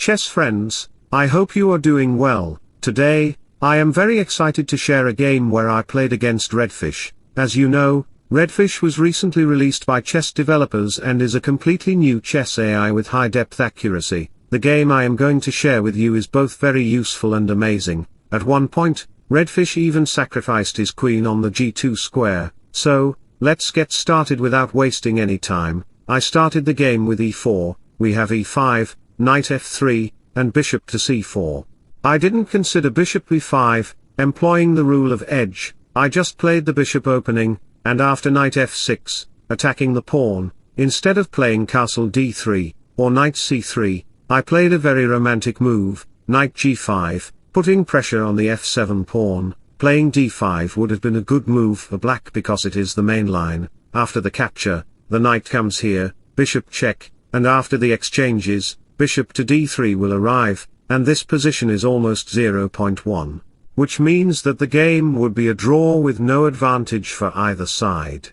Chess friends, I hope you are doing well. Today, I am very excited to share a game where I played against Redfish. As you know, Redfish was recently released by chess developers and is a completely new chess AI with high-depth accuracy. The game I am going to share with you is both very useful and amazing. At one point, Redfish even sacrificed his queen on the g2 square. So, let's get started without wasting any time. I started the game with e4, we have e5, knight f3, and bishop to c4. I didn't consider bishop b5, employing the rule of edge. I just played the bishop opening, and after knight f6, attacking the pawn, instead of playing castle d3, or knight c3, I played a very romantic move, knight g5, putting pressure on the f7 pawn. Playing d5 would have been a good move for black because it is the main line. After the capture, the knight comes here, bishop check, and after the exchanges, bishop to d3 will arrive, and this position is almost 0.1. Which means that the game would be a draw with no advantage for either side.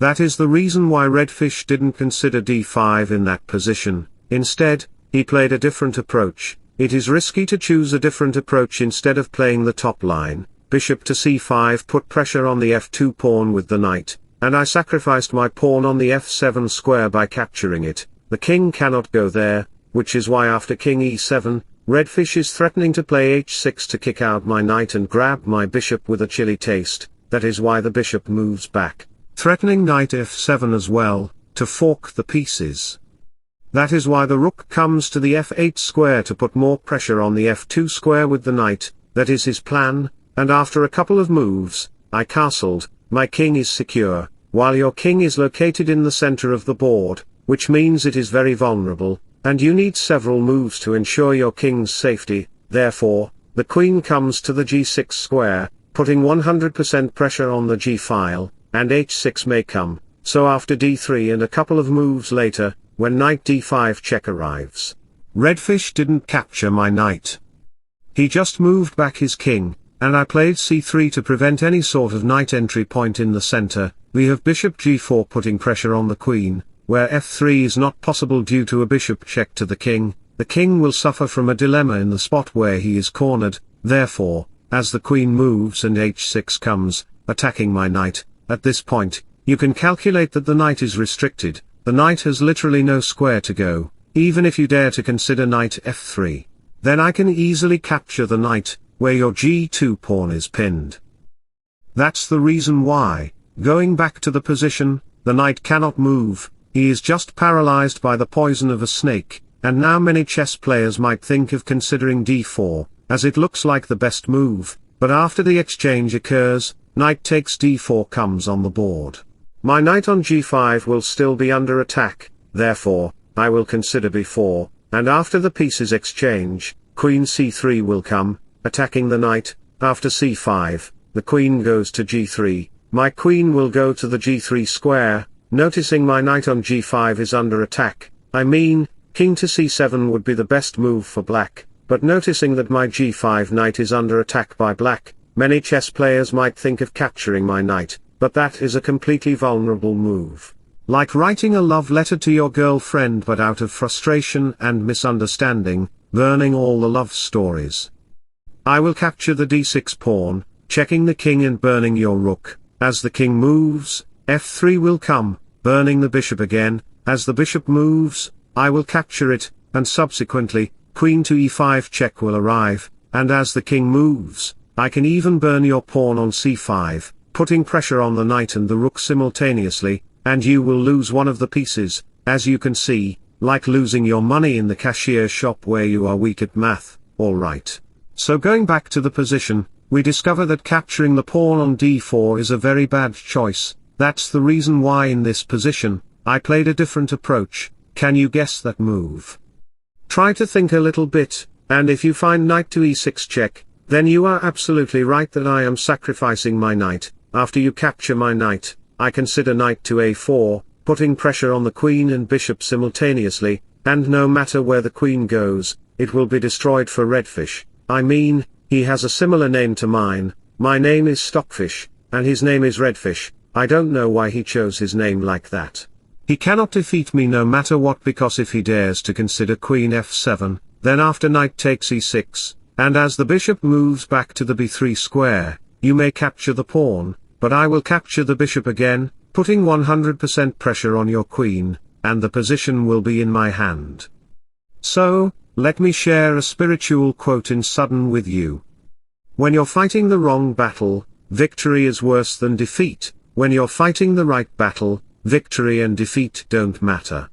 That is the reason why Redfish didn't consider d5 in that position. Instead, he played a different approach. It is risky to choose a different approach instead of playing the top line. Bishop to c5 put pressure on the f2 pawn with the knight, and I sacrificed my pawn on the f7 square by capturing it. The king cannot go there, which is why after king e7, Redfish is threatening to play h6 to kick out my knight and grab my bishop with a chilly taste. That is why the bishop moves back, threatening knight f7 as well, to fork the pieces. That is why the rook comes to the f8 square to put more pressure on the f2 square with the knight. That is his plan, and after a couple of moves, I castled. My king is secure, while your king is located in the center of the board, which means it is very vulnerable, and you need several moves to ensure your king's safety. Therefore, the queen comes to the g6 square, putting 100% pressure on the g-file, and h6 may come. So after d3 and a couple of moves later, when knight d5 check arrives, Redfish didn't capture my knight. He just moved back his king, and I played c3 to prevent any sort of knight entry point in the center. We have bishop g4 putting pressure on the queen, where f3 is not possible due to a bishop check to the king. The king will suffer from a dilemma in the spot where he is cornered. Therefore, as the queen moves and h6 comes, attacking my knight, at this point, you can calculate that the knight is restricted. The knight has literally no square to go. Even if you dare to consider knight f3, then I can easily capture the knight, where your g2 pawn is pinned. That's the reason why, going back to the position, the knight cannot move. He is just paralyzed by the poison of a snake, and now many chess players might think of considering d4, as it looks like the best move, but after the exchange occurs, knight takes d4 comes on the board. My knight on g5 will still be under attack, therefore, I will consider b4, and after the pieces exchange, queen c3 will come, attacking the knight. After c5, the queen goes to g3, my queen will go to the g3 square. Noticing my knight on g5 is under attack, I mean, king to c7 would be the best move for black, but noticing that my g5 knight is under attack by black, many chess players might think of capturing my knight, but that is a completely vulnerable move. Like writing a love letter to your girlfriend but out of frustration and misunderstanding, burning all the love stories. I will capture the d6 pawn, checking the king and burning your rook. As the king moves, f3 will come, burning the bishop again. As the bishop moves, I will capture it, and subsequently, queen to e5 check will arrive, and as the king moves, I can even burn your pawn on c5, putting pressure on the knight and the rook simultaneously, and you will lose one of the pieces, as you can see, like losing your money in the cashier shop where you are weak at math. Alright. So going back to the position, we discover that capturing the pawn on d4 is a very bad choice. That's the reason why in this position, I played a different approach. Can you guess that move? Try to think a little bit, and if you find knight to e6 check, then you are absolutely right that I am sacrificing my knight. After you capture my knight, I consider knight to a4, putting pressure on the queen and bishop simultaneously, and no matter where the queen goes, it will be destroyed for Redfish. I mean, he has a similar name to mine. My name is Stockfish, and his name is Redfish. I don't know why he chose his name like that. He cannot defeat me no matter what, because if he dares to consider queen f7, then after knight takes e6, and as the bishop moves back to the b3 square, you may capture the pawn, but I will capture the bishop again, putting 100% pressure on your queen, and the position will be in my hand. So, let me share a spiritual quote in sudden with you. When you're fighting the wrong battle, victory is worse than defeat. When you're fighting the right battle, victory and defeat don't matter.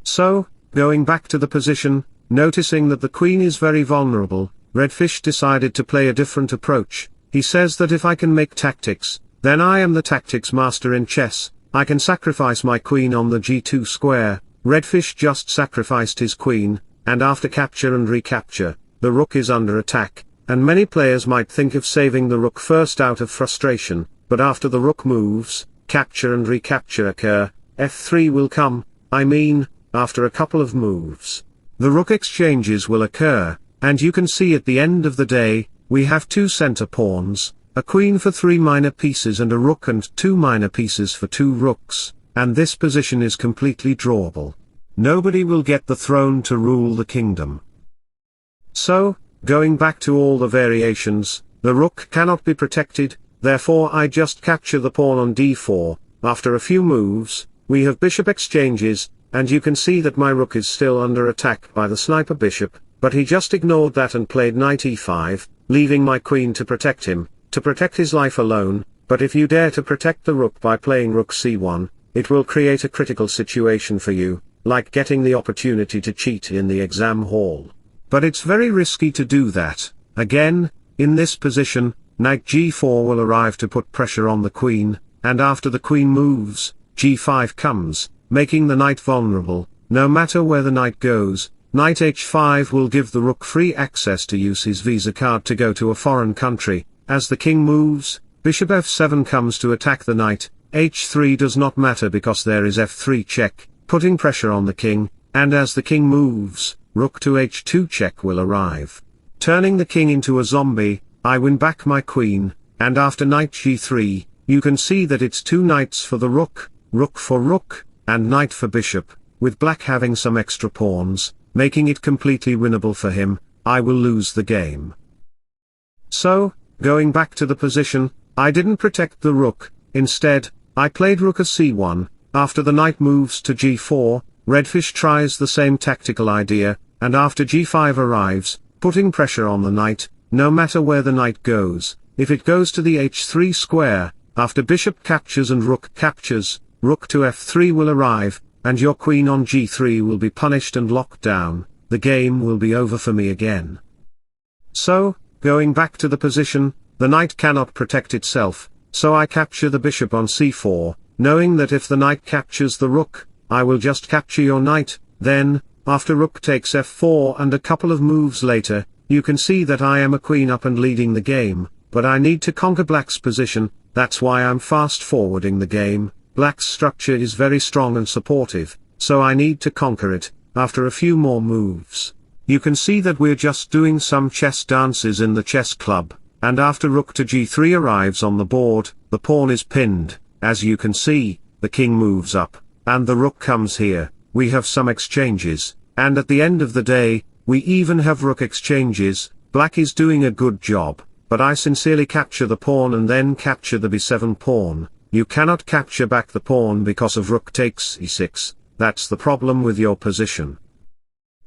So, going back to the position, noticing that the queen is very vulnerable, Redfish decided to play a different approach. He says that if I can make tactics, then I am the tactics master in chess. I can sacrifice my queen on the g2 square. Redfish just sacrificed his queen, and after capture and recapture, the rook is under attack, and many players might think of saving the rook first out of frustration, but after the rook moves, capture and recapture occur, f3 will come, after a couple of moves. The rook exchanges will occur, and you can see at the end of the day, we have two center pawns, a queen for 3 minor pieces and a rook and 2 minor pieces for 2 rooks, and this position is completely drawable. Nobody will get the throne to rule the kingdom. So, going back to all the variations, the rook cannot be protected, therefore I just capture the pawn on d4, after a few moves, we have bishop exchanges, and you can see that my rook is still under attack by the sniper bishop, but he just ignored that and played knight e5, leaving my queen to protect him, to protect his life alone, but if you dare to protect the rook by playing rook c1, it will create a critical situation for you, like getting the opportunity to cheat in the exam hall. But it's very risky to do that. Again, in this position, knight g4 will arrive to put pressure on the queen, and after the queen moves, g5 comes, making the knight vulnerable. No matter where the knight goes, knight h5 will give the rook free access to use his visa card to go to a foreign country. As the king moves, bishop f7 comes to attack the knight. h3 does not matter because there is f3 check, putting pressure on the king, and as the king moves, rook to h2 check will arrive. Turning the king into a zombie, I win back my queen, and after knight g3, you can see that it's 2 knights for the rook, rook for rook, and knight for bishop, with black having some extra pawns, making it completely winnable for him. I will lose the game. So, going back to the position, I didn't protect the rook, instead, I played rook a c1, after the knight moves to g4, Redfish tries the same tactical idea, and after g5 arrives, putting pressure on the knight, no matter where the knight goes, if it goes to the h3 square, after bishop captures and rook captures, rook to f3 will arrive, and your queen on g3 will be punished and locked down, the game will be over for me again. So, going back to the position, the knight cannot protect itself, so I capture the bishop on c4, knowing that if the knight captures the rook, I will just capture your knight. Then, after rook takes f4 and a couple of moves later, you can see that I am a queen up and leading the game, but I need to conquer black's position. That's why I'm fast forwarding the game. Black's structure is very strong and supportive, so I need to conquer it, after a few more moves. You can see that we're just doing some chess dances in the chess club, and after rook to g3 arrives on the board, the pawn is pinned. As you can see, the king moves up, and the rook comes here, we have some exchanges, and at the end of the day, we even have rook exchanges. Black is doing a good job, but I sincerely capture the pawn and then capture the b7 pawn. You cannot capture back the pawn because of rook takes e6, that's the problem with your position.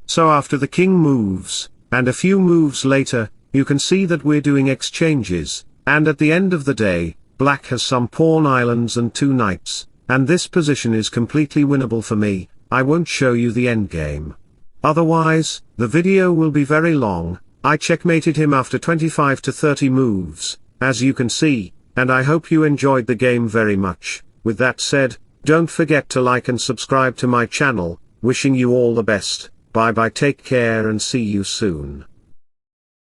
So after the king moves, and a few moves later, you can see that we're doing exchanges, and at the end of the day, black has some pawn islands and 2 knights, and this position is completely winnable for me. I won't show you the endgame. Otherwise, the video will be very long. I checkmated him after 25 to 30 moves, as you can see, and I hope you enjoyed the game very much. With that said, don't forget to like and subscribe to my channel. Wishing you all the best. Bye bye, take care and see you soon.